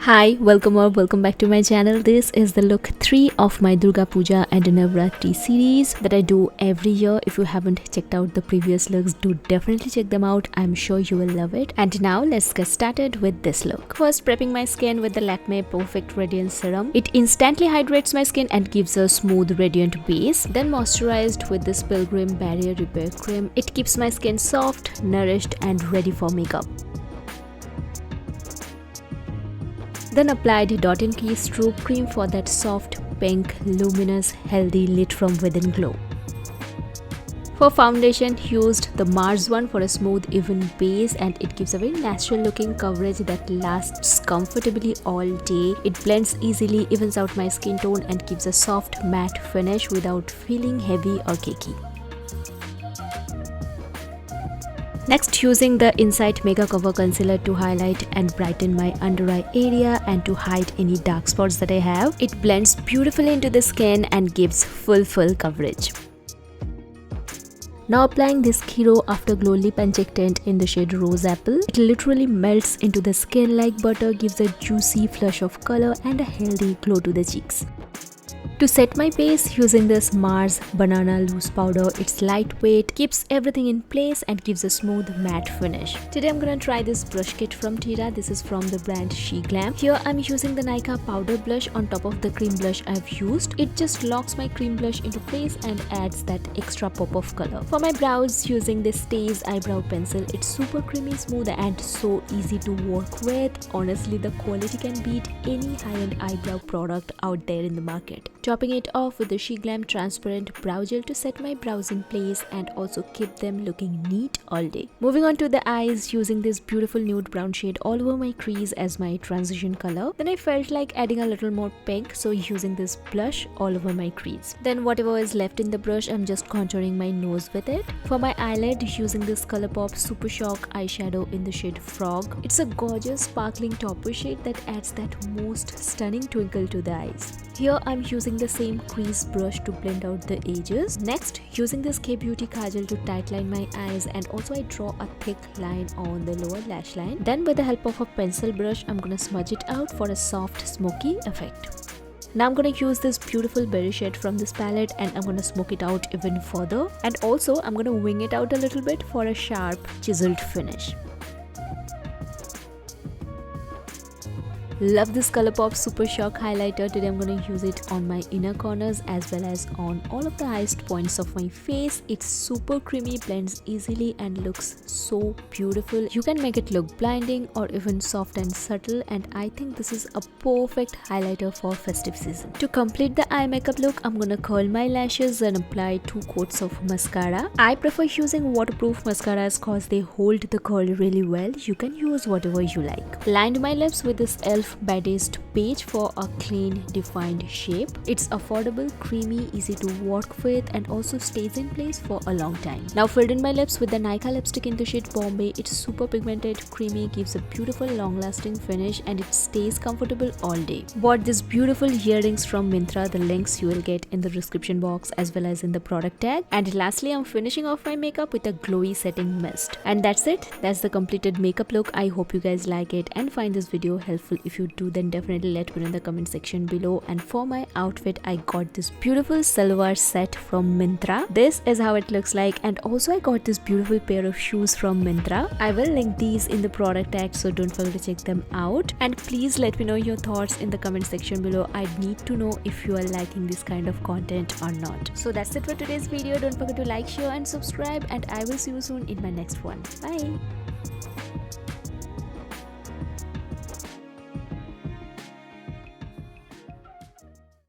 Hi, welcome back to my channel. This is the look 3 of my Durga Puja and Navratri series that I do every year. If you haven't checked out the previous looks, do definitely check them out. I'm sure you will love it. And now let's get started with this look. First, prepping my skin with the Lakme Perfect Radiance Serum. It instantly hydrates my skin and gives a smooth radiant base. Then moisturized with this Pilgrim Barrier Repair Cream. It keeps my skin soft, nourished and ready for makeup. Then applied Dot & Key Strobe cream for that soft, pink, luminous, healthy lit from within glow. For foundation, used the Mars one for a smooth, even base, and it gives a very natural looking coverage that lasts comfortably all day. It blends easily, evens out my skin tone and gives a soft matte finish without feeling heavy or cakey. Next, using the Insight Mega Cover Concealer to highlight and brighten my under eye area and to hide any dark spots that I have. It blends beautifully into the skin and gives full coverage. Now applying this Kiro Afterglow Lip and Cheek Tint in the shade Rose Apple. It literally melts into the skin like butter, gives a juicy flush of color and a healthy glow to the cheeks. To set my base, using this Mars Banana Loose Powder, it's lightweight, keeps everything in place and gives a smooth matte finish. Today I'm gonna try this brush kit from Tira. This is from the brand Sheglam. Here I'm using the Nykaa powder blush on top of the cream blush I've used. It just locks my cream blush into place and adds that extra pop of color. For my brows, using this STAZE eyebrow pencil. It's super creamy, smooth and so easy to work with. Honestly, the quality can beat any high-end eyebrow product out there in the market. Topping it off with the Sheglam transparent brow gel to set my brows in place and also keep them looking neat all day. Moving on to the eyes, using this beautiful nude brown shade all over my crease as my transition color. Then I felt like adding a little more pink, so using this blush all over my crease. Then whatever is left in the brush, I'm just contouring my nose with it. For my eyelid, using this ColourPop Super Shock eyeshadow in the shade Frog. It's a gorgeous sparkling topper shade that adds that most stunning twinkle to the eyes. Here I'm using the same crease brush to blend out the edges. Next, using this K-Beauty Kajal to tightline my eyes and also I draw a thick line on the lower lash line. Then with the help of a pencil brush, I'm gonna smudge it out for a soft smoky effect. Now I'm gonna use this beautiful berry shade from this palette and I'm gonna smoke it out even further. And also I'm gonna wing it out a little bit for a sharp, chiseled finish. Love this ColourPop Super Shock highlighter. Today I'm going to use it on my inner corners as well as on all of the highest points of my face. It's super creamy, blends easily and looks so beautiful. You can make it look blinding or even soft and subtle, and I think this is a perfect highlighter for festive season. To complete the eye makeup look, I'm going to curl my lashes and apply 2 coats of mascara. I prefer using waterproof mascaras cause they hold the curl really well. You can use whatever you like. Lined my lips with this e.l.f. Baddest Page for a clean, defined shape. It's affordable, creamy, easy to work with and also stays in place for a long time. Now filled in my lips with the Nykaa lipstick in the shade Bombay. It's super pigmented, creamy, gives a beautiful long-lasting finish and it stays comfortable all day. Bought these beautiful earrings from Myntra. The links you will get in the description box as well as in the product tag. And lastly, I'm finishing off my makeup with a glowy setting mist. And that's it. That's the completed makeup look. I hope you guys like it and find this video helpful. If you do, then definitely let me know in the comment section below. And for my outfit, I got this beautiful salwar set from Myntra. This is how it looks like, and also I got this beautiful pair of shoes from Myntra. I will link these in the product tag, so don't forget to check them out. And please let me know your thoughts in the comment section below. I need to know if you are liking this kind of content or not. So that's it for today's video. Don't forget to like, share and subscribe, and I will see you soon in my next one. Bye.